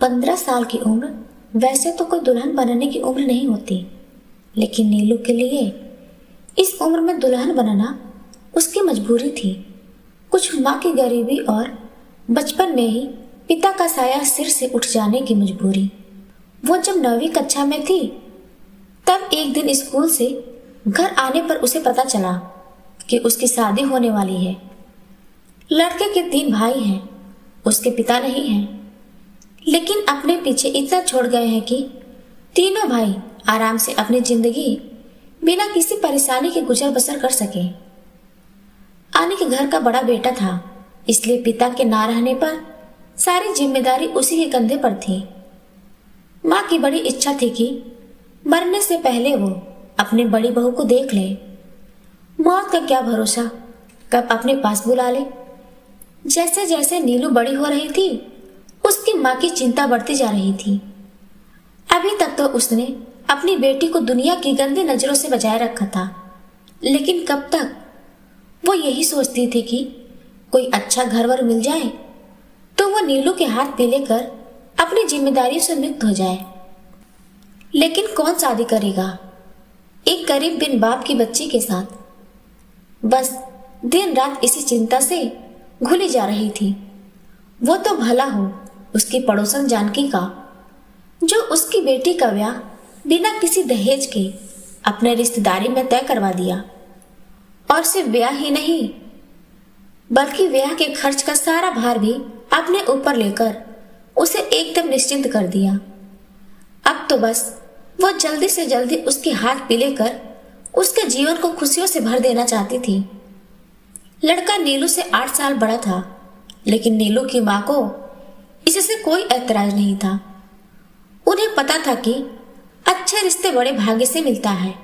15 साल की उम्र वैसे तो कोई दुल्हन बनने की उम्र नहीं होती, लेकिन नीलू के लिए इस उम्र में दुल्हन बनना उसकी मजबूरी थी। कुछ माँ की गरीबी और बचपन में ही पिता का साया सिर से उठ जाने की मजबूरी। वो जब 9वीं कक्षा में थी तब एक दिन स्कूल से घर आने पर उसे पता चला कि उसकी शादी होने वाली है। लड़के के 3 भाई हैं, उसके पिता नहीं हैं, लेकिन अपने पीछे इतना छोड़ गए हैं कि तीनों भाई आराम से अपनी जिंदगी बिना किसी परेशानी के गुजर बसर कर सके। आने के घर का बड़ा बेटा था, इसलिए पिता के ना रहने पर सारी जिम्मेदारी उसी के कंधे पर थी। माँ की बड़ी इच्छा थी कि मरने से पहले वो अपनी बड़ी बहू को देख ले। मौत का क्या भरोसा कब अपने पास बुला ले। जैसे जैसे नीलू बड़ी हो रही थी उसकी माँ की चिंता बढ़ती जा रही थी। अभी तक तो उसने अपनी बेटी को दुनिया की गंदी नजरों से बचाए रखा था, लेकिन कब तक वो यही सोचती थी कि कोई अच्छा घरवर मिल जाए तो वो नीलू के हाथ पीले कर अपनी जिम्मेदारियों से मुक्त हो जाए। लेकिन कौन शादी करेगा एक गरीब बिन बाप की बच्ची के साथ। बस दिन रात इसी चिंता से घुली जा रही थी। वो तो भला हो उसकी पड़ोसन जानकी का, जो उसकी बेटी का ब्याह बिना किसी दहेज के अपने रिश्तेदारी में तय करवा दिया। और सिर्फ ब्याह ही नहीं बल्कि ब्याह के खर्च का सारा भार भी अपने ऊपर लेकर उसे एकदम निश्चिंत कर दिया। अब तो बस वो जल्दी से जल्दी उसके हाथ पीले कर उसके जीवन को खुशियों से भर देना चाहती थी। लड़का नीलू से 8 साल बड़ा था, लेकिन नीलू की माँ को इससे कोई ऐतराज नहीं था। उन्हें पता था कि अच्छे रिश्ते बड़े भाग्य से मिलता है।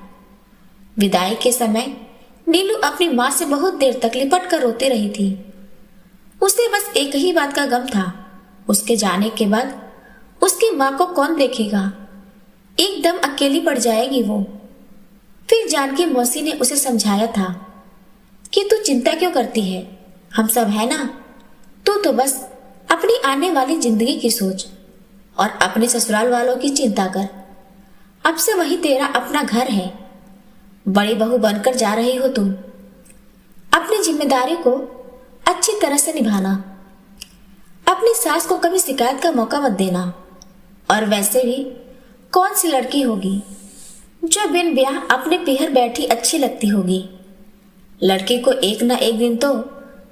विदाई के समय नीलू अपनी माँ से बहुत देर तक लिपट कर रोती रही थी। उसे बस एक ही बात का गम था, उसके जाने के बाद उसकी माँ को कौन देखेगा। एकदम अकेली पड़ जाएगी वो। फिर जानकी मौसी ने उसे समझाया था कि तू चिंता क्यों करती है, हम सब है ना। तू तो बस अपनी आने वाली जिंदगी की सोच और अपने ससुराल वालों की चिंता कर। अब से वही तेरा अपना घर है। बड़ी बहू बनकर जा रही हो तुम। अपनी जिम्मेदारी को अच्छी तरह से निभाना। अपनी सास को कभी शिकायत का मौका मत देना। और वैसे भी कौन सी लड़की होगी जो बिन ब्याह अपने पीहर बैठी अच्छी लगती होगी। लड़के को एक ना एक दिन तो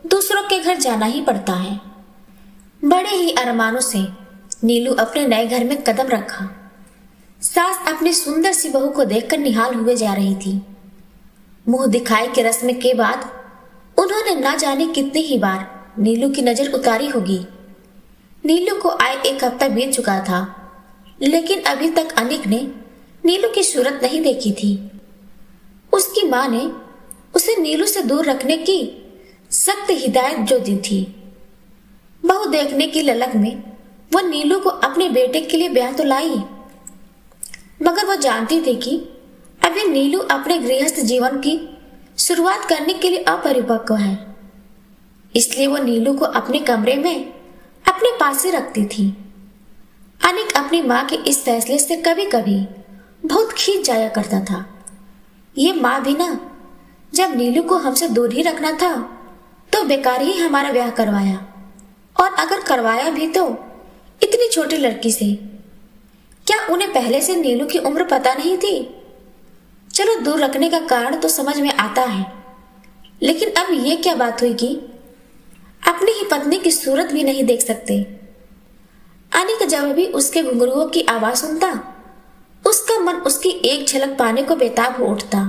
दूसरों के घर जाना ही पड़ता है। बड़े ही अरमानों से नीलू अपने नए घर में कदम रखा। सास अपनी सुंदर सी बहू को देखकर निहाल हुए जा रही थी। मुंह दिखाई के रस्म के बाद उन्होंने ना जाने कितनी ही बार नीलू की नजर उतारी होगी। नीलू को आए 1 हफ्ता बीत चुका था, लेकिन अभी तक अनिक ने नीलू की सूरत नहीं देखी थी। उसकी माँ ने उसे नीलू से दूर रखने की सख्त हिदायत जो दी थी। बहू देखने की ललक में वो नीलू को अपने बेटे के लिए ब्याह तो लाई, मगर वो जानती थी कि अभी नीलू अपने गृहस्थ जीवन की शुरुआत करने के लिए अपरिपक्व है। इसलिए वो नीलू को अपने कमरे में अपने पास ही रखती थी। अनिक अपनी माँ के इस फैसले से कभी कभी बहुत खींच जाया करता था। ये माँ भी ना, जब नीलू को हमसे दूर ही रखना था तो बेकार ही हमारा ब्याह करवाया, और अगर करवाया भी तो इतनी छोटी लड़की से। क्या उन्हें पहले से नीलू की उम्र पता नहीं थी? चलो दूर रखने का कारण तो समझ में आता है, लेकिन अब ये क्या बात हुई कि अपनी ही पत्नी की सूरत भी नहीं देख सकते। अनिक जब भी उसके घुंघरुओं की आवाज सुनता उसका मन उसकी एक झलक पाने को बेताब हो उठता,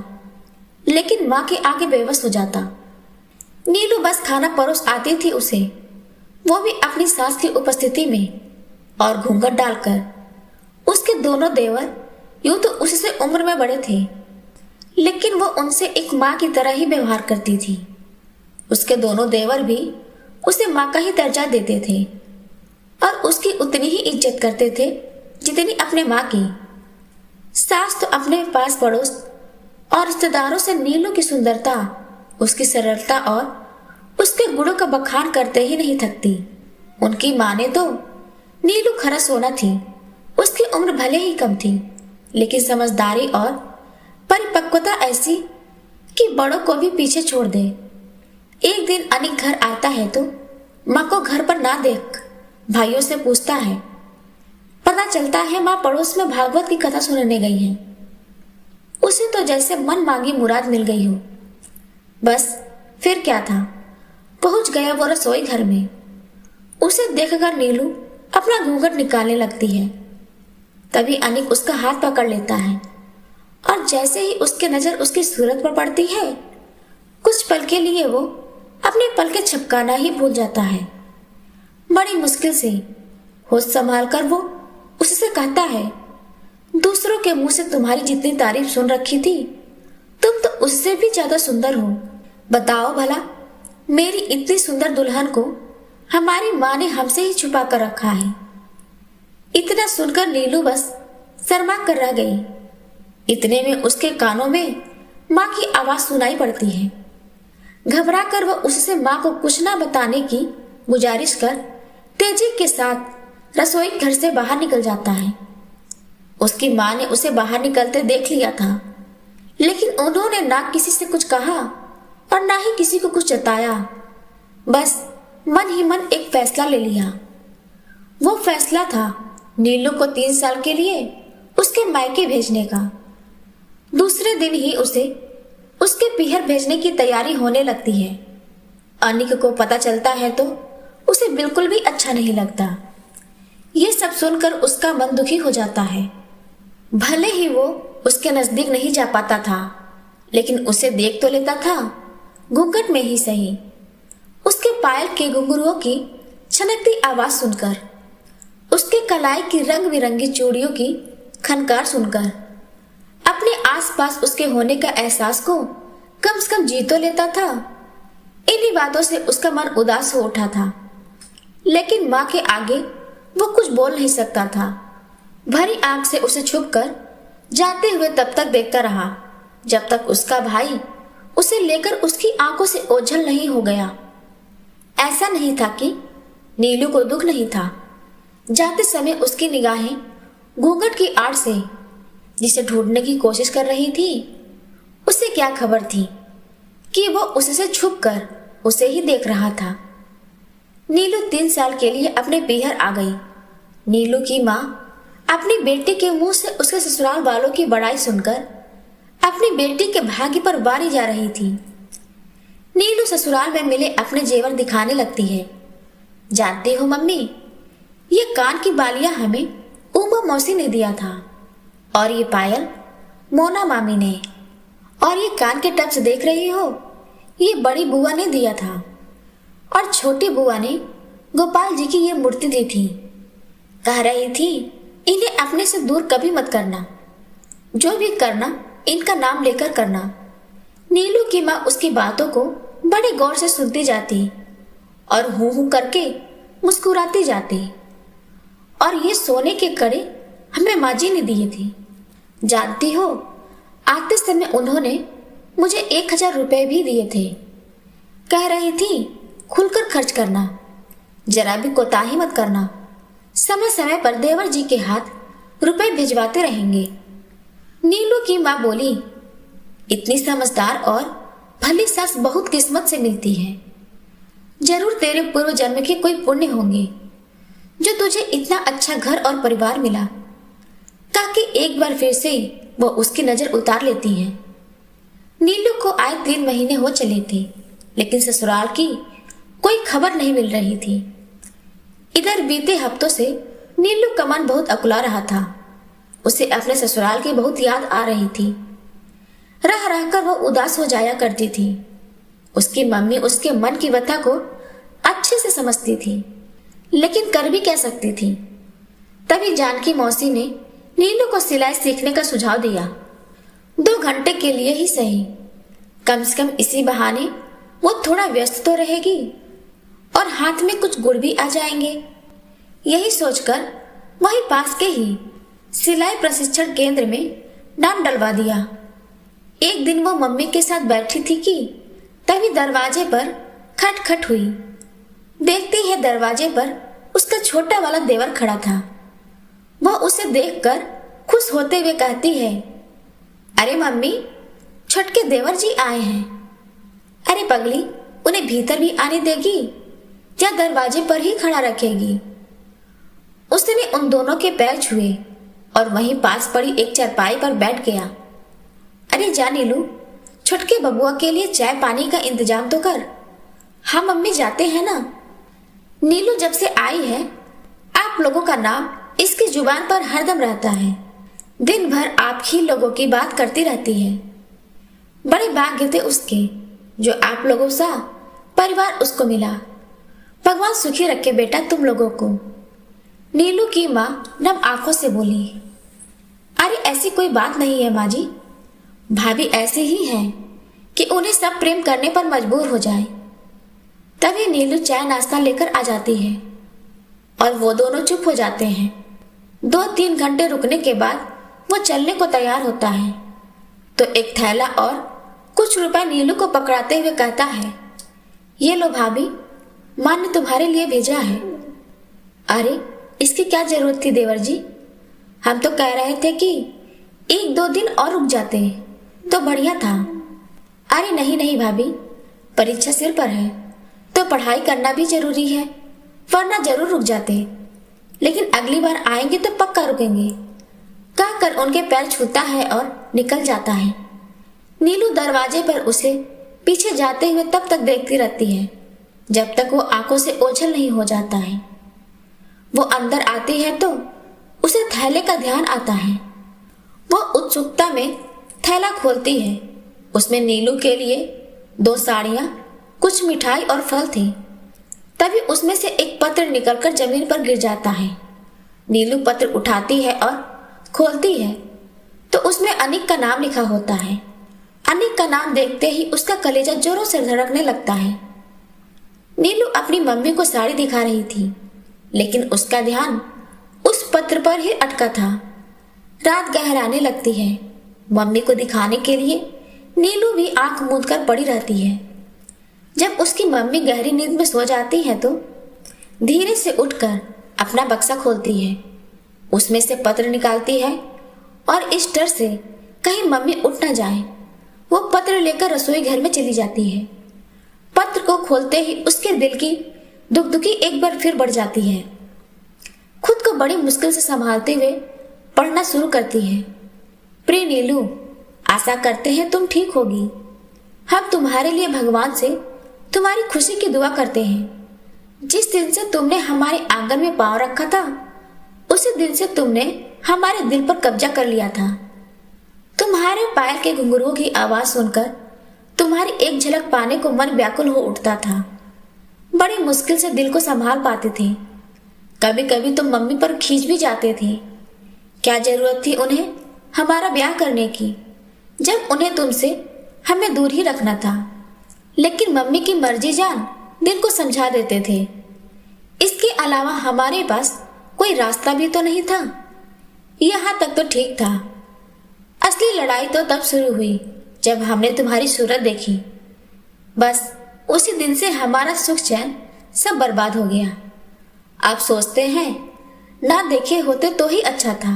लेकिन माँ के आगे बेबस हो जाता। नीलू बस खाना परोस आती थी उसे, वो भी अपनी सास की उपस्थिति में, और घूंघट डालकर। उसके दोनों देवर यूं तो उससे उम्र में बड़े थे, लेकिन वो उनसे एक माँ की तरह ही व्यवहार करती थी। उसके दोनों देवर भी उसे माँ का ही दर्जा देते थे और उसकी उतनी ही इज्जत करते थे जितनी अपने माँ की। सास तो अपने पास पड़ोस और रिश्तेदारों से नीलू की सुंदरता, उसकी सरलता और उसके गुणों का बखान करते ही नहीं थकती। उनकी माँ ने तो नीलू खरा सोना थी। उसकी उम्र भले ही कम थी, लेकिन समझदारी और परिपक्वता ऐसी कि बड़ों को भी पीछे छोड़ दे। एक दिन अनिक घर आता है तो माँ को घर पर ना देख भाइयों से पूछता है। पता चलता है माँ पड़ोस में भागवत की कथा सुनने गई है। उसे तो जैसे मन मांगी मुराद मिल गई हो। बस फिर क्या था, पहुंच गया वो रसोई घर में। उसे देखकर नीलू अपना घूंघट निकालने लगती है। तभी अनिक उसका हाथ पकड़ लेता है और जैसे ही उसकी नजर उसकी सूरत पर पड़ती है, कुछ पल के लिए वो अपने पलके झपकाना ही भूल जाता है। बड़ी मुश्किल से होश संभाल कर वो उससे कहता है, दूसरों के मुंह से तुम्हारी जितनी तारीफ सुन रखी थी, तुम तो उससे भी ज्यादा सुंदर हो। बताओ भला, मेरी इतनी सुंदर दुल्हन को हमारी माँ ने हमसे ही छुपा कर रखा है। इतना सुनकर नीलू बस शर्मा कर रह गई। इतने में उसके कानों में माँ की आवाज सुनाई पड़ती है। घबरा कर वह उससे माँ को कुछ ना बताने की गुजारिश कर तेजी के साथ रसोई घर से बाहर निकल जाता है। उसकी माँ ने उसे बाहर निकलते देख लिया था, लेकिन उन्होंने ना किसी से कुछ कहा और ना ही किसी को कुछ जताया। बस मन ही मन एक फैसला ले लिया। वो फैसला था नीलू को 3 साल के लिए उसके मायके भेजने का। दूसरे दिन ही उसे उसके पीहर भेजने की तैयारी होने लगती है। अनिक को पता चलता है तो उसे बिल्कुल भी अच्छा नहीं लगता। ये सब सुनकर उसका मन दुखी हो जाता है। भले ही वो उसके नजदीक नहीं जा पाता था, लेकिन उसे देख तो लेता था, घूंघट में ही सही। उसके पायल के घुंघरुओं की छनकती आवाज सुनकर, उसके कलाई की रंग बिरंगी चूड़ियों की खनकार सुनकर, अपने आसपास उसके होने का एहसास को कम से कम जी तो लेता था। इन्हीं बातों से उसका मन उदास हो उठा था, लेकिन माँ के आगे वो कुछ बोल नहीं सकता था। भरी आंख से उसे छुपकर जाते हुए तब तक देखता रहा जब तक उसका भाई उसे लेकर उसकी आंखों से ओझल नहीं हो गया। ऐसा नहीं था कि नीलू को दुख नहीं था। जाते समय उसकी निगाहें घूंघट की आड़ से जिसे ढूंढने की कोशिश कर रही थी, उसे क्या खबर थी कि वो उससे छुपकर उसे ही देख रहा था। नीलू 3 साल के लिए अपने पीहर आ गई। नीलू की माँ अपनी बेटी के मुंह से उसके ससुराल वालों की बड़ाई सुनकर अपनी बेटी के भाग्य पर वारी जा रही थी। नीलू ससुराल में मिले अपने जेवर दिखाने लगती है। जानती हो मम्मी, ये कान की बालियां हमें उमा मौसी ने दिया था, और ये पायल मोना मामी ने, और ये कान के टप्स देख रही हो, ये बड़ी बुआ ने दिया था, और छोटी बुआ ने गोपाल जी की ये मूर्ति दी थी। कह रही थी इन्हें अपने से दूर कभी मत करना, जो भी करना इनका नाम लेकर करना। नीलू की माँ उसकी बातों को बड़े गौर से सुनती जाती और हूं हूं करके मुस्कुराती जाती। और ये सोने के कड़े हमें माँ जी ने दिए थे। जानती हो, आते समय उन्होंने मुझे 1000 रुपए भी दिए थे। कह रही थी खुलकर खर्च करना, जरा भी कोताही मत करना। समय समय पर देवर जी के हाथ रुपए भिजवाते रहेंगे। नीलू की माँ बोली, इतनी समझदार और भली सास बहुत किस्मत से मिलती है। जरूर तेरे पूर्व जन्म के कोई पुण्य होंगे जो तुझे इतना अच्छा घर और परिवार मिला। ताकि एक बार फिर से वो उसकी नजर उतार लेती है। नीलू को आए 3 महीने हो चले थे, लेकिन ससुराल की कोई खबर नहीं मिल रही थी। इधर बीते हफ्तों से नीलू का मन बहुत अकुला रहा था। उसे अपने ससुराल की बहुत याद आ रही थी। रह रहकर वह उदास हो जाया करती थी। उसकी मम्मी उसके मन की व्यथा को अच्छे से समझती थी, लेकिन कर भी क्या सकती थी। तभी जानकी मौसी ने नीलू को सिलाई सीखने का सुझाव दिया। 2 घंटे के लिए ही सही, कम से कम इसी बहाने वो थोड़ा व्यस्त तो रहेगी और हाथ में कुछ गुड़ भी आ जाएंगे। यही सोचकर वहीं पास के ही सिलाई प्रशिक्षण केंद्र में नाम डलवा दिया। एक दिन वो मम्मी के साथ बैठी थी कि तभी दरवाजे पर खटखट हुई। देखते ही दरवाजे पर उस उसका छोटा वाला देवर खड़ा था। वह उसे देखकर खुश होते हुए कहती है, अरे मम्मी, छोटके देवर जी आए हैं। अरे पगली, उन्हें भीतर भी आने देगी या दरवाजे पर ही खड़ा रखेगी? उसने उन दोनों के पैर छुए और वहीं पास पड़ी एक चारपाई पर बैठ गया। अरे जा नीलू, छोटके बबुआ के लिए चाय पानी का इंतजाम तो कर। हाँ मम्मी, जाते हैं ना। नीलू जब से आई है, आप लोगों का नाम इसकी जुबान पर हरदम रहता है। दिन भर आप ही लोगों की बात करती रहती है। बड़े भाग्य थे उसके जो आप लोगों सा परिवार उसको मिला। भगवान सुखी रखे बेटा तुम लोगों को। नीलू की माँ नम आंखों से बोली, अरे ऐसी कोई बात नहीं है माँ जी, भाभी ऐसी ही हैं कि उन्हें सब प्रेम करने पर मजबूर हो जाए। तभी नीलू चाय नाश्ता लेकर आ जाती है और वो दोनों चुप हो जाते हैं। 2-3 घंटे रुकने के बाद वो चलने को तैयार होता है तो एक थैला और कुछ रुपए नीलू को पकड़ाते हुए कहता है, ये लो भाभी, माँ ने तुम्हारे लिए भेजा है। अरे इसकी क्या जरूरत थी देवर जी, हम तो कह रहे थे कि 1-2 दिन और रुक जाते तो बढ़िया था। अरे नहीं नहीं भाभी, परीक्षा सिर पर है तो पढ़ाई करना भी जरूरी है, वरना जरूर रुक जाते, लेकिन अगली बार आएंगे तो पक्का रुकेंगे, कहकर उनके पैर छूता है और निकल जाता है। नीलू दरवाजे पर उसे पीछे जाते हुए तब तक देखती रहती है जब तक वो आंखों से ओझल नहीं हो जाता है। वो अंदर आती है तो उसे थैले का ध्यान आता है। वो उत्सुकता में थैला खोलती है। उसमें नीलू के लिए 2 साड़ियां, कुछ मिठाई और फल थे। तभी उसमें से एक पत्र निकलकर जमीन पर गिर जाता है। नीलू पत्र उठाती है और खोलती है तो उसमें अनिक का नाम लिखा होता है। अनिक का नाम देखते ही उसका कलेजा जोरों से धड़कने लगता है। नीलू अपनी मम्मी को साड़ी दिखा रही थी, लेकिन उसका ध्यान उस पत्र पर ही अटका था। रात गहराने लगती है। मम्मी को दिखाने के लिए नीलू भी आंख मूंद कर पड़ी रहती है। जब उसकी मम्मी गहरी नींद में सो जाती है तो धीरे से उठकर अपना बक्सा खोलती है, उसमें से पत्र निकालती है और इस डर से कहीं मम्मी उठ ना जाए, वो पत्र लेकर रसोई घर में चली जाती है। पत्र को खोलते ही उसके दिल की दुखदुखी एक बार फिर बढ़ जाती है। खुद को बड़ी मुश्किल से संभालते हुए पढ़ना शुरू करती है। प्रिय नीलू, आशा करते हैं तुम ठीक होगी। हम तुम्हारे लिए भगवान से तुम्हारी खुशी की दुआ करते हैं। जिस दिन से तुमने हमारे आंगन में पांव रखा था, उसी दिन से तुमने हमारे दिल पर कब्जा कर लिया था। तुम्हारे पायल के घुंघरुओं की आवाज सुनकर तुम्हारी एक झलक पाने को मन व्याकुल हो उठता था। बड़ी मुश्किल से दिल को संभाल पाते थे। कभी कभी तो मम्मी पर खींच भी जाते थे। क्या जरूरत थी उन्हें हमारा ब्याह करने की, जब उन्हें तुमसे हमें दूर ही रखना था। लेकिन मम्मी की मर्जी जान दिल को समझा देते थे। इसके अलावा हमारे पास कोई रास्ता भी तो नहीं था। यहाँ तक तो ठीक था। असली लड़ाई तो तब शुरू हुई जब हमने तुम्हारी सूरत देखी। बस उसी दिन से हमारा सुख चैन सब बर्बाद हो गया। आप सोचते हैं ना देखे होते तो ही अच्छा था।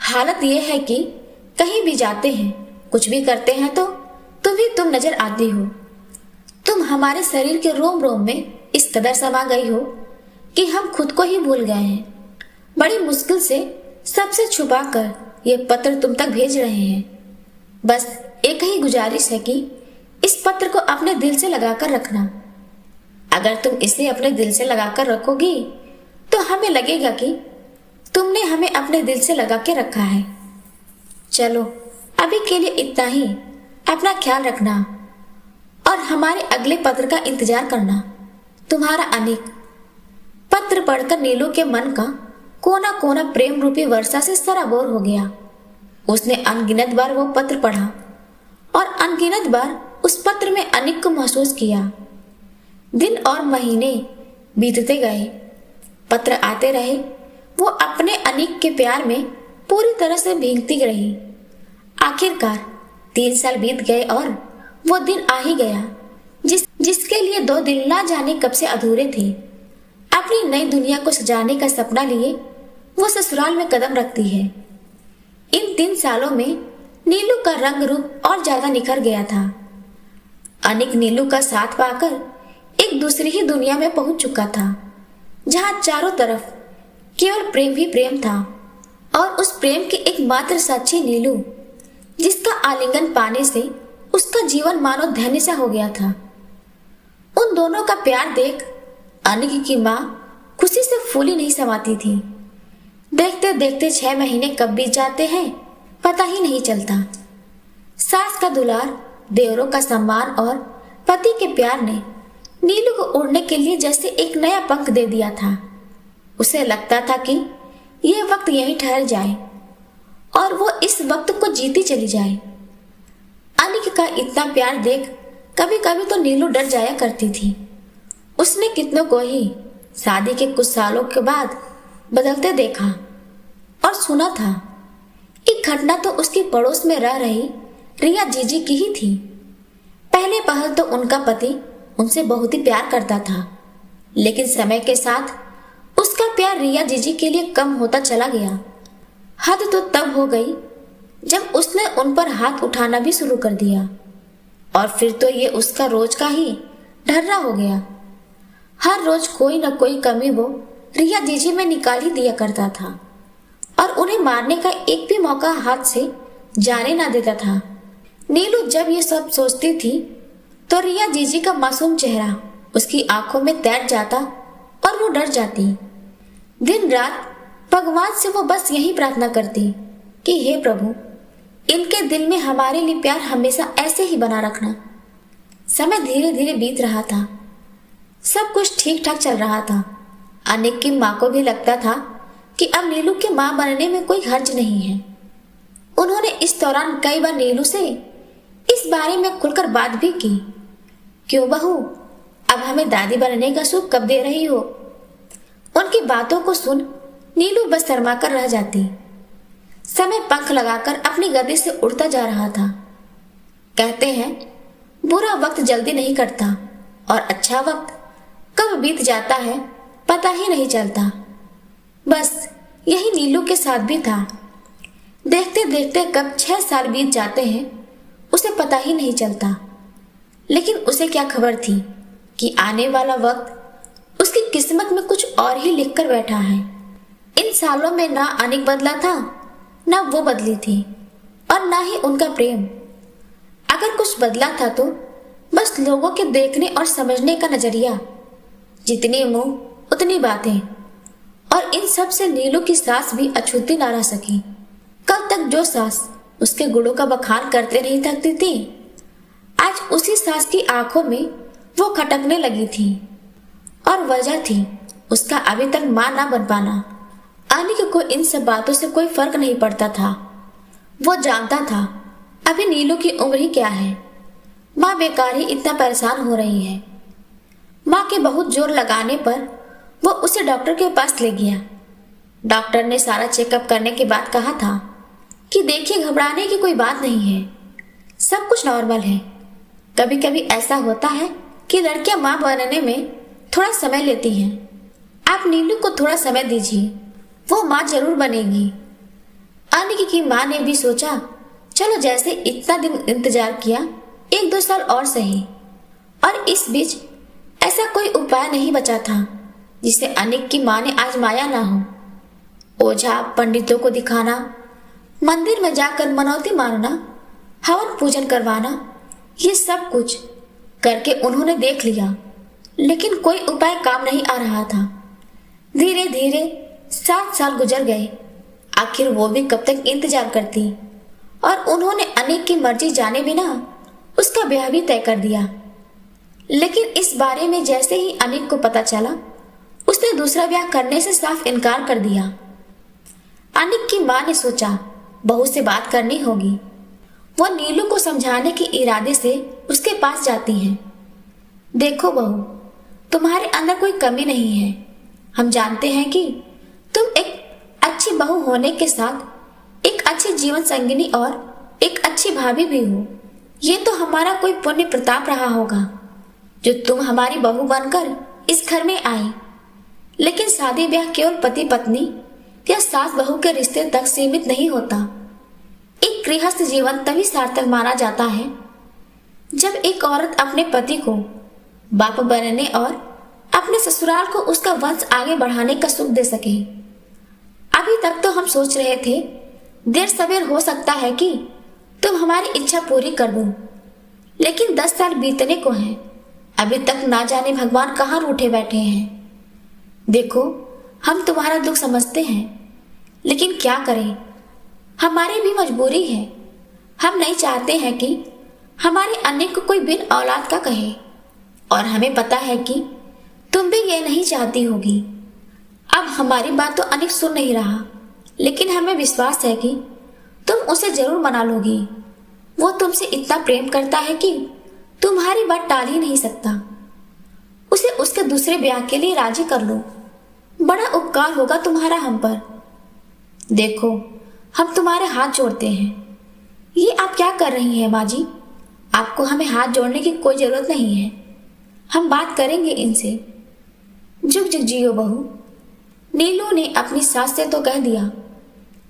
हालत यह है कि कहीं भी जाते हैं, कुछ भी करते हैं तो तुम नजर आती हो। तुम हमारे शरीर के रोम रोम में इस कदर समा गई हो कि हम खुद को ही भूल गए हैं। बड़ी मुश्किल से सबसे छुपाकर ये पत्र तुम तक भेज रहे हैं। बस एक ही गुजारिश है कि इस पत्र को अपने दिल से लगाकर रखना। अगर तुम इसे अपने दिल से लगाकर रखोगी तो हमें लगेगा कि तुमने हमें अपने दिल से लगा के रखा है। चलो अभी के लिए इतना ही। अपना ख्याल रखना और हमारे अगले पत्र का इंतजार करना। तुम्हारा अनिक। पत्र पढ़कर नीलू के मन का कोना कोना प्रेम रूपी वर्षा से सराबोर हो गया। उसने अनगिनत बार वो पत्र पढ़ा और अनगिनत बार उस पत्र में अनिक को महसूस किया। दिन और महीने बीतते गए, पत्र आते रहे। वो अपने अनिक के प्यार में पूरी तरह से भीगती रही। आखिरकार 3 साल बीत गए और वो दिन आ ही गया जिसके लिए 2 दिन ना जाने कब से अधूरे थे। अपनी नई दुनिया को सजाने का सपना लिए वो ससुराल में कदम रखती है। इन 3 सालों में नीलू का रंग रूप और ज्यादा निखर गया था। अनिक नीलू का साथ पाकर एक दूसरी ही दुनिया में पहुंच चुका था, जहां चारों तरफ केवल प्रेम ही प्रेम था और उस प्रेम की एकमात्र साक्षी नीलू, जिसका आलिंगन पाने से उसका जीवन मानो धन्य सा हो गया था। उन दोनों का प्यार देख अनिक की माँ खुशी से फूली नहीं समाती थी। देखते देखते 6 महीने कब बीत जाते हैं पता ही नहीं चलता। सास का दुलार, देवरों का सम्मान और पति के प्यार ने नीलू को उड़ने के लिए जैसे एक नया पंख दे दिया था। उसे लगता था कि यह वक्त यहीं ठहर जाए और वो इस वक्त को जीती चली जाए। अनिक का इतना प्यार देख कभी कभी तो नीलू डर जाया करती थी। उसने कितनों को ही शादी के कुछ सालों के बाद बदलते देखा और सुना था। एक घटना तो उसकी पड़ोस में रह रही रिया जीजी की ही थी। पहले पहल तो उनका पति उनसे बहुत ही प्यार करता था, लेकिन समय के साथ उसका प्यार रिया जीजी के लिए कम होता चला गया। हद तो तब हो गई जब उसने उन पर हाथ उठाना भी शुरू कर दिया और फिर तो ये उसका रोज का ही ढर्रा हो गया। हर रोज कोई न कोई कमी वो रिया जीजी में निकाल ही दिया करता था और उन्हें मारने का एक भी मौका हाथ से जाने ना देता था। नीलू जब ये सब सोचती थी तो रिया जीजी का मासूम चेहरा उसकी आंखों में तैर जाता और वो डर जाती। दिन रात भगवान से वो बस यही प्रार्थना करती कि हे प्रभु, इनके दिल में हमारे लिए प्यार हमेशा ऐसे ही बना रखना। समय धीरे धीरे बीत रहा था। सब कुछ ठीक ठाक चल रहा था। अनिक की माँ को भी लगता था कि अब नीलू के माँ बनने में कोई हर्ज नहीं है। उन्होंने इस दौरान कई बार नीलू से इस बारे में खुलकर बात भी की। क्यों बहू, अब हमें दादी बनने का सुख कब दे रही हो? उनकी बातों को सुन नीलू बस शर्मा कर रह जाती। समय पंख लगाकर अपनी गद्दी से उड़ता जा रहा था। कहते हैं बुरा वक्त जल्दी नहीं कटता और अच्छा वक्त कब बीत जाता है पता ही नहीं चलता। बस यही नीलू के साथ भी था। देखते देखते कब 6 साल बीत जाते हैं उसे पता ही नहीं चलता। लेकिन उसे क्या खबर थी कि आने वाला वक्त उसकी किस्मत में कुछ और ही लिखकर बैठा है। इन सालों में ना अनिक बदला था, ना वो बदली थी और ना ही उनका प्रेम। अगर कुछ बदला था तो बस लोगों के देखने और समझने का नजरिया। जितनी मुंह उतनी बातें। और इन सब से नीलू की सास भी अछूती ना रह सकी। कल तक जो सास उसके गुणों का बखान करते नहीं थकती थी, आज उसी सास की आंखों में वो खटकने लगी थी। और वजह थी उसका अभी तक मां ना बन पाना। अनिक को इन सब बातों से कोई फर्क नहीं पड़ता था। वो जानता था अभी नीलू की उम्र ही क्या है। माँ बेकार ही इतना परेशान हो रही है। माँ के बहुत जोर लगाने पर वो उसे डॉक्टर के पास ले गया। डॉक्टर ने सारा चेकअप करने के बाद कहा था कि देखिए, घबराने की कोई बात नहीं है, सब कुछ नॉर्मल है। कभी कभी ऐसा होता है कि लड़कियां माँ बनने में थोड़ा समय लेती हैं। आप नीलू को थोड़ा समय दीजिए, वो माँ जरूर बनेगी। अनिक की माँ ने भी सोचा चलो जैसे इतना दिन इंतजार किया, 1-2 साल और सही। और इस बीच ऐसा कोई उपाय नहीं बचा था जिसे अनिक की माँ ने आजमाया ना हो। ओझा पंडितों को दिखाना, मंदिर में जाकर मनौती मारना, हवन पूजन करवाना, ये सब कुछ करके उन्होंने देख लिया, लेकिन कोई उपाय काम नहीं आ रहा था। धीरे धीरे 7 साल गुजर गए। आखिर वो भी कब तक इंतजार करती। और उन्होंने अनिक की मर्जी जाने बिना उसका ब्याह भी तय कर दिया। लेकिन इस बारे में जैसे ही अनिक को पता चला, उसने दूसरा ब्याह करने से साफ इनकार कर दिया। अनिक की माँ ने सोचा बहू से बात करनी होगी। वो नीलू को समझाने के इरादे से उसके पास जाती है। देखो बहू, तुम्हारे अंदर कोई कमी नहीं है। हम जानते हैं कि तुम एक अच्छी बहू होने के साथ एक अच्छी जीवन संगिनी और एक अच्छी भाभी भी हो। ये तो हमारा कोई पुण्य प्रताप रहा होगा जो तुम हमारी बहू बनकर इस घर में आई। लेकिन शादी ब्याह केवल पति पत्नी या सास बहू के रिश्ते तक सीमित नहीं होता। एक गृहस्थ जीवन तभी सार्थक माना जाता है जब एक औरत अपने पति को बाप बनने और अपने ससुराल को उसका वंश आगे बढ़ाने का सुख दे सके। अभी तक तो हम सोच रहे थे देर सवेर हो सकता है कि तुम हमारी इच्छा पूरी कर दो, लेकिन 10 साल बीतने को हैं, अभी तक ना जाने भगवान कहाँ रूठे बैठे हैं। देखो, हम तुम्हारा दुख समझते हैं, लेकिन क्या करें, हमारी भी मजबूरी है। हम नहीं चाहते हैं कि हमारे अन्य को कोई बिन औलाद का कहे, और हमें पता है कि तुम भी ये नहीं चाहती होगी। अब हमारी बात तो अनिक सुन नहीं रहा, लेकिन हमें विश्वास है कि तुम उसे जरूर मना लोगी। वो तुमसे इतना प्रेम करता है कि तुम्हारी बात टाल ही नहीं सकता। उसे उसके दूसरे ब्याह के लिए राजी कर लो, बड़ा उपकार होगा तुम्हारा हम पर। देखो, हम तुम्हारे हाथ जोड़ते हैं। ये आप क्या कर रही हैं माँ जी? आपको हमें हाथ जोड़ने की कोई जरूरत नहीं है, हम बात करेंगे इनसे। जुग जुग जियो बहू, नीलू ने अपनी सास से तो कह दिया,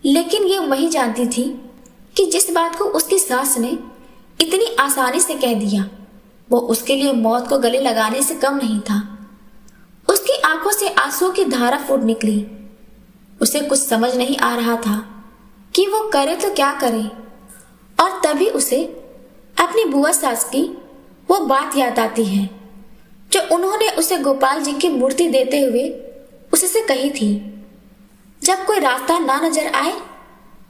लेकिन ये वही जानती थी कि जिस बात को उसकी सास ने इतनी आसानी से कह दिया, वो उसके लिए मौत को गले लगाने से कम नहीं था। उसकी आंखों से आंसुओं की धारा फूट निकली। उसे कुछ समझ नहीं आ रहा था कि वो करे तो क्या करे, और तभी उसे अपनी बुआ सास की वो बात याद आती है जो उन्होंने उसे गोपाल जी की मूर्ति देते हुए उससे कही थी, जब कोई रास्ता ना नजर आए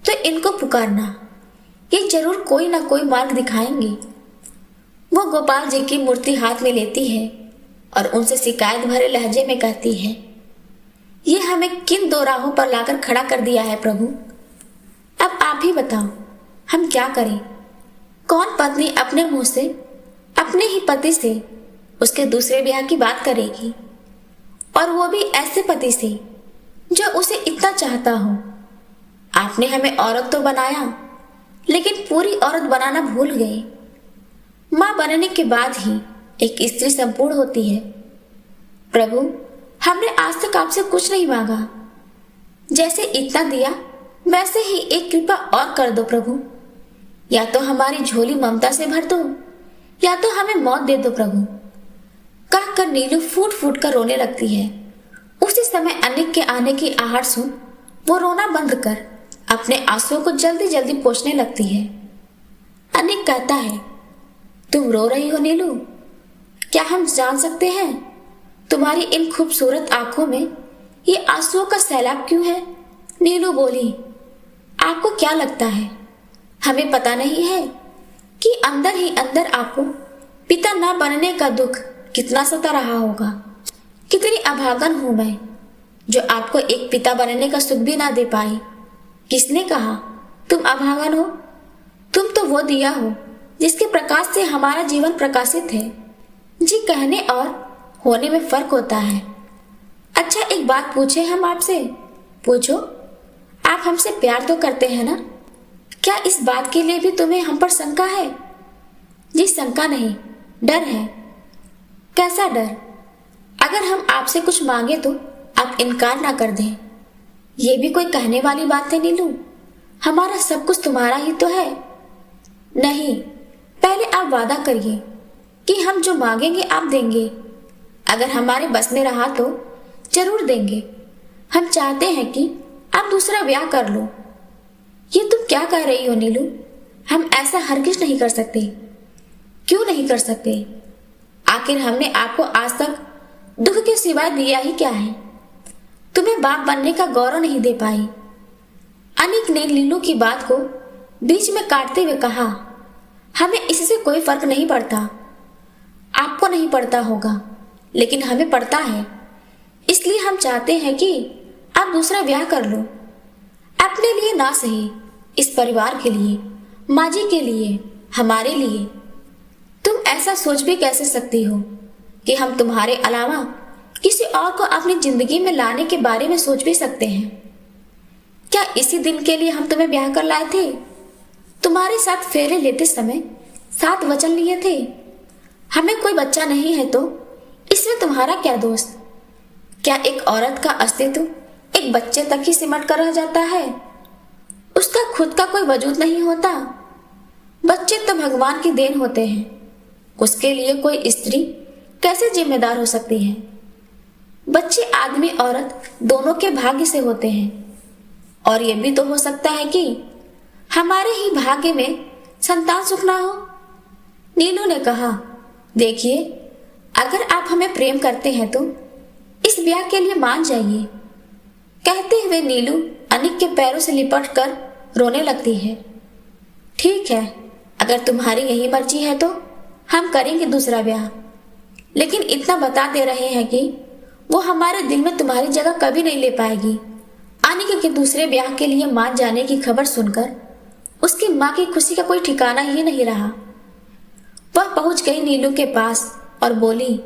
तो इनको पुकारना, ये जरूर कोई ना कोई मार्ग दिखाएंगे। वो गोपाल जी की मूर्ति हाथ में लेती है और उनसे शिकायत भरे लहजे में कहती है, ये हमें किन दो राहों पर लाकर खड़ा कर दिया है प्रभु। अब आप ही बताओ, हम क्या करें? कौन पत्नी अपने मुंह से अपने ही पति से उसके दूसरे ब्याह की बात करेगी, और वो भी ऐसे पति से जो उसे इतना चाहता हो। आपने हमें औरत तो बनाया, लेकिन पूरी औरत बनाना भूल गए। मां बनने के बाद ही एक स्त्री संपूर्ण होती है। प्रभु, हमने आज तक आपसे कुछ नहीं मांगा, जैसे इतना दिया वैसे ही एक कृपा और कर दो प्रभु। या तो हमारी झोली ममता से भर दो, या तो हमें मौत दे दो प्रभु। कहकर नीलू फूट फूट कर रोने लगती है। उसी समय अनिक के आने की आहट सुन वो रोना बंद कर अपने आंसुओं को जल्दी जल्दी पोंछने लगती है। अनिक कहता है, तुम रो रही हो नीलू? क्या हम जान सकते हैं तुम्हारी इन खूबसूरत आंखों में ये आंसुओं का सैलाब क्यों है? नीलू बोली, आपको क्या लगता है हमें पता नहीं है कि अंदर ही अंदर आपको पिता न बनने का दुख कितना सता रहा होगा। कितनी अभागन हूं मैं जो आपको एक पिता बनने का सुख भी ना दे पाई। किसने कहा तुम अभागन हो? तुम तो वो दिया हो जिसके प्रकाश से हमारा जीवन प्रकाशित है। जी, कहने और होने में फर्क होता है। अच्छा, एक बात पूछे हम आपसे? पूछो। आप हमसे प्यार तो करते हैं ना? क्या इस बात के लिए भी तुम्हें हम पर शंका है? जी, शंका नहीं, डर है। कैसा डर? अगर हम आपसे कुछ मांगे तो आप इनकार ना कर दें। ये भी कोई कहने वाली बात है नीलू? हमारा सब कुछ तुम्हारा ही तो है। नहीं, पहले आप वादा करिए कि हम जो मांगेंगे आप देंगे। अगर हमारे बस में रहा तो जरूर देंगे। हम चाहते हैं कि आप दूसरा ब्याह कर लो। ये तुम क्या कह रही हो नीलू? हम ऐसा हरगिज नहीं कर सकते। क्यों नहीं कर सकते? आखिर हमने आपको आज तक दुख के सिवाय दिया ही क्या है? तुम्हें बाप बनने का गौरव नहीं दे पाई। अनिक ने नीलू की बात को बीच में काटते हुए कहा, हमें इससे कोई फर्क नहीं पड़ता। आपको नहीं पड़ता होगा, लेकिन हमें पड़ता है। इसलिए हम चाहते हैं कि आप दूसरा ब्याह कर लो। अपने लिए ना सही, इस परिवार के लिए, माँ जी के लिए, हमारे लिए। तुम ऐसा सोच भी कैसे सकती हो कि हम तुम्हारे अलावा किसी और को अपनी जिंदगी में लाने के बारे में सोच भी सकते हैं? क्या इसी दिन के लिए हम तुम्हें ब्याह कर लाए थे? तुम्हारे साथ फेरे लेते समय 7 वचन लिए थे। हमें कोई बच्चा नहीं है तो इसमें तुम्हारा क्या दोष? क्या एक औरत का अस्तित्व एक बच्चे तक ही सिमट कर रह जाता है? उसका खुद का कोई वजूद नहीं होता? बच्चे तो भगवान की देन होते हैं, उसके लिए कोई स्त्री कैसे जिम्मेदार हो सकती है? बच्चे आदमी औरत दोनों के भाग्य से होते हैं, और यह भी तो हो सकता है कि हमारे ही भाग्य में संतान सुख ना हो। नीलू ने कहा, देखिए, अगर आप हमें प्रेम करते हैं तो इस ब्याह के लिए मान जाइए। कहते हुए नीलू अनिक के पैरों से लिपट कर रोने लगती है। ठीक है, अगर तुम्हारी यही मर्जी है तो हम करेंगे दूसरा ब्याह, लेकिन इतना बता दे रहे हैं कि वो हमारे दिल में तुम्हारी जगह कभी नहीं ले पाएगी। अनिक के दूसरे ब्याह के लिए मान जाने की खबर सुनकर उसकी माँ की खुशी का कोई ठिकाना ही नहीं रहा। वह पहुंच गई नीलू के पास और बोली,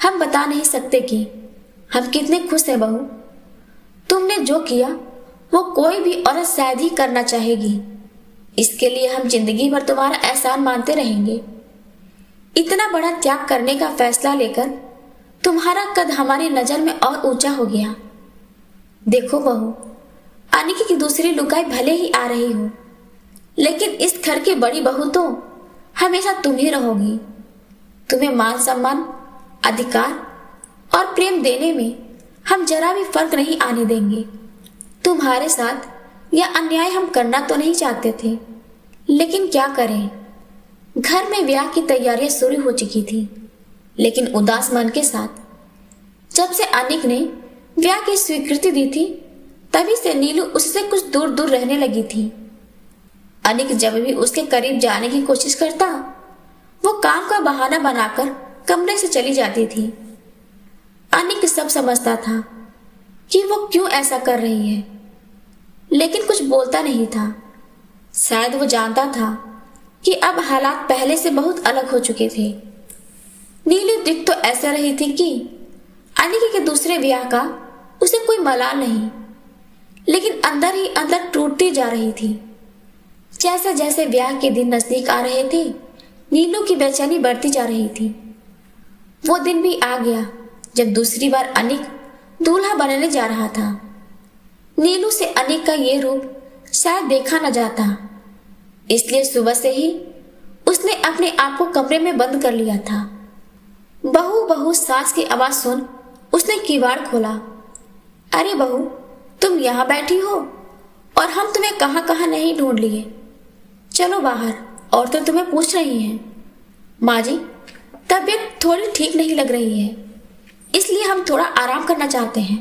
हम बता नहीं सकते कि हम कितने खुश हैं बहू। तुमने जो किया वो कोई भी औरत शायद ही करना चाहेगी। इसके लिए हम जिंदगी भर तुम्हारा एहसान मानते रहेंगे। इतना बड़ा त्याग करने का फैसला लेकर तुम्हारा कद हमारी नजर में और ऊंचा हो गया। देखो बहू, अनिक की दूसरी लुगाई भले ही आ रही हो, लेकिन इस घर की बड़ी बहू तो हमेशा तुम ही रहोगी। तुम्हें मान सम्मान, अधिकार और प्रेम देने में हम जरा भी फर्क नहीं आने देंगे। तुम्हारे साथ यह अन्याय हम करना तो नहीं चाहते थे, लेकिन क्या करें। घर में ब्याह की तैयारियां शुरू हो चुकी थी, लेकिन उदास मन के साथ जब से अनिक ने ब्याह की स्वीकृति दी थी, तभी से नीलू उससे कुछ दूर दूर रहने लगी थी। अनिक जब भी उसके करीब जाने की कोशिश करता, वो काम का बहाना बनाकर कमरे से चली जाती थी। अनिक सब समझता था कि वो क्यों ऐसा कर रही है, लेकिन कुछ बोलता नहीं था। शायद वो जानता था कि अब हालात पहले से बहुत अलग हो चुके थे। नीलू दिख तो ऐसा रही थी कि अनिक के दूसरे ब्याह का उसे कोई मलाल नहीं, लेकिन अंदर ही अंदर टूटती जा रही थी। जैसे जैसे ब्याह के दिन नजदीक आ रहे थे, नीलू की बेचैनी बढ़ती जा रही थी। वो दिन भी आ गया जब दूसरी बार अनिक दूल्हा बनने जा रहा था। नीलू से अनिक का ये रूप शायद देखा न जाता, इसलिए सुबह से ही उसने अपने आप को कमरे में बंद कर लिया था। बहू बहू सास की आवाज सुन उसने किवाड़ खोला। अरे बहू, तुम यहाँ बैठी हो और हम तुम्हें कहाँ कहाँ नहीं ढूंढ लिए। चलो बाहर, और तो तुम्हें पूछ रही हैं। माँ जी, तबीयत थोड़ी ठीक नहीं लग रही है, इसलिए हम थोड़ा आराम करना चाहते हैं।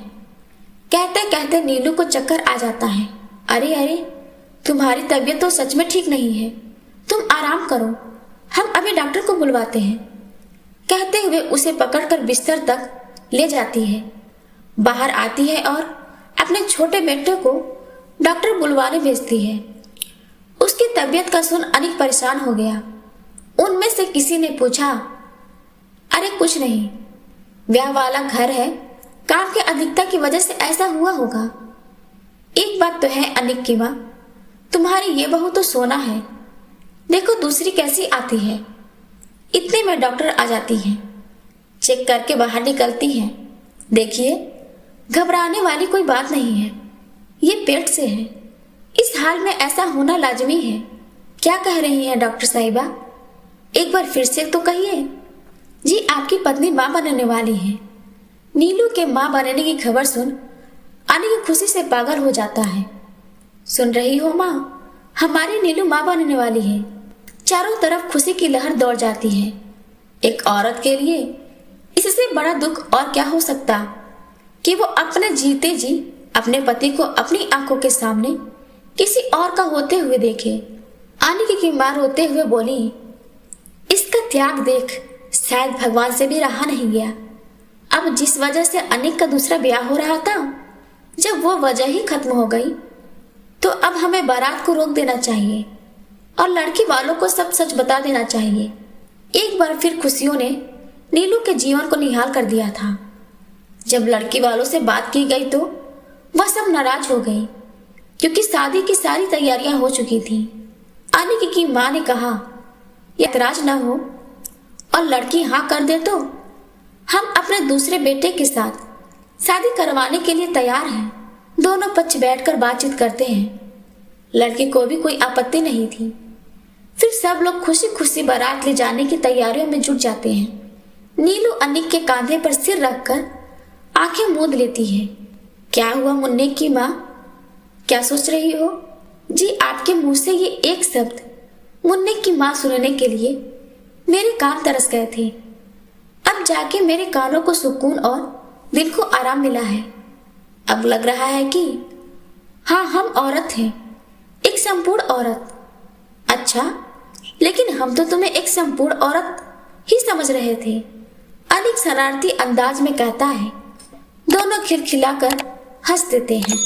कहते कहते नीलू को चक्कर आ जाता है। अरे अरे, तुम्हारी तबीयत तो सच में ठीक नहीं है, तुम आराम करो, हम अभी डॉक्टर को बुलवाते हैं। कहते हुए उसे पकड़कर बिस्तर तक ले जाती है। बाहर आती है और अपने छोटे बेटे को डॉक्टर बुलवाने भेजती है। उसकी तबीयत का सुन अनिक परेशान हो गया। उनमें से किसी ने पूछा, अरे कुछ नहीं, ब्याह वाला घर है, काम की अधिकता की वजह से ऐसा हुआ होगा। एक बात तो है अनिक की माँ, तुम्हारी ये बहू तो सोना है, देखो दूसरी कैसी आती है। इतने में डॉक्टर आ जाती है, चेक करके बाहर निकलती है। देखिए, घबराने वाली कोई बात नहीं है, ये पेट से है, इस हाल में ऐसा होना लाजमी है। क्या कह रही हैं डॉक्टर साहिबा, एक बार फिर से तो कहिए। जी, आपकी पत्नी माँ बनने वाली है। नीलू के माँ बनने की खबर सुन अनिक खुशी से पागल हो जाता है। सुन रही हो माँ, हमारी नीलू माँ बनने वाली है। चारों तरफ खुशी की लहर दौड़ जाती है। एक औरत के लिए इससे बड़ा दुख और क्या हो सकता कि वो अपने जीते जी अपने पति को अपनी आंखों के सामने किसी और का होते हुए देखे। अनिक की माँ रोते हुए बोली, इसका त्याग देख शायद भगवान से भी रहा नहीं गया। अब जिस वजह से अनिक का दूसरा ब्याह हो रहा था, जब वो वजह ही खत्म हो गई, तो अब हमें बारात को रोक देना चाहिए और लड़की वालों को सब सच बता देना चाहिए। एक बार फिर खुशियों ने नीलू के जीवन को निहाल कर दिया था। जब लड़की वालों से बात की गई तो वह सब नाराज हो गई, क्योंकि शादी की सारी तैयारियां हो चुकी थी। अनिक की माँ ने कहा, ऐतराज न हो और लड़की हाँ कर दे तो हम अपने दूसरे बेटे के साथ शादी करवाने के लिए तैयार हैं। दोनों पक्ष बैठकर बातचीत करते हैं। लड़के को भी कोई आपत्ति नहीं थी। फिर सब लोग खुशी खुशी बारात ले जाने की तैयारियों में जुट जाते हैं। नीलू अनिक के कांधे पर सिर रखकर आंखें मूंद लेती है। क्या हुआ मुन्ने की माँ, क्या सोच रही हो? जी आपके मुंह से ये एक शब्द मुन्ने की माँ सुनने के लिए मेरे कान तरस गए थे। अब जाके मेरे कानों को सुकून और दिल को आराम मिला है। अब लग रहा है कि हाँ, हम औरत हैं, एक संपूर्ण औरत। अच्छा, लेकिन हम तो तुम्हें एक संपूर्ण औरत ही समझ रहे थे, अनिक शरारती अंदाज में कहता है। दोनों खिलखिलाकर हंस देते हैं।